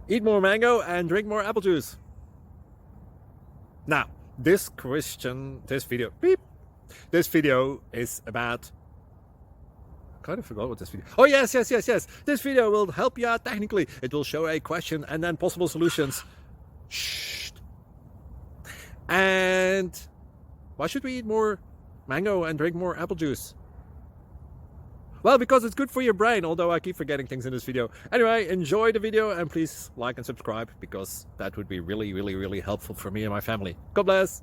Eat more mango and drink more apple juice. Now, this video is about... I kind of forgot what this video... Oh, yes. This video will help you out technically. It will show a question and then possible solutions. Shh. And why should we eat more mango and drink more apple juice? Well, because it's good for your brain, although I keep forgetting things in this video. Anyway, enjoy the video and please like and subscribe, because that would be really helpful for me and my family. God bless!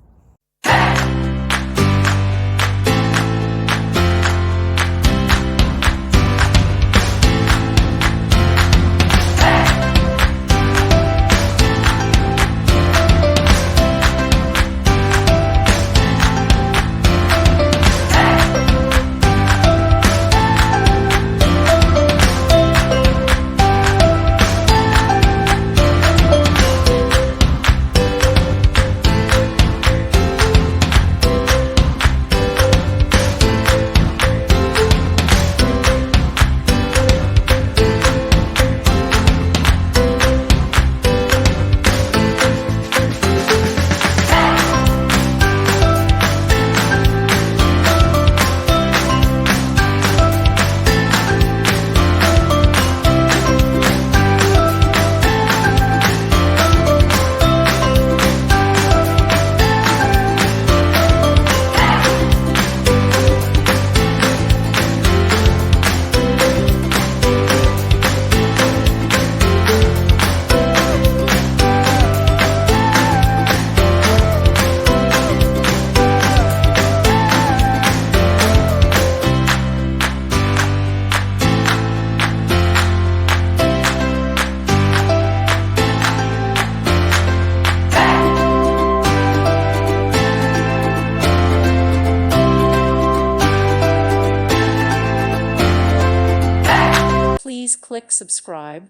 Please click subscribe.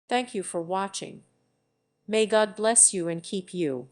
Thank you for watching. May God bless you and keep you.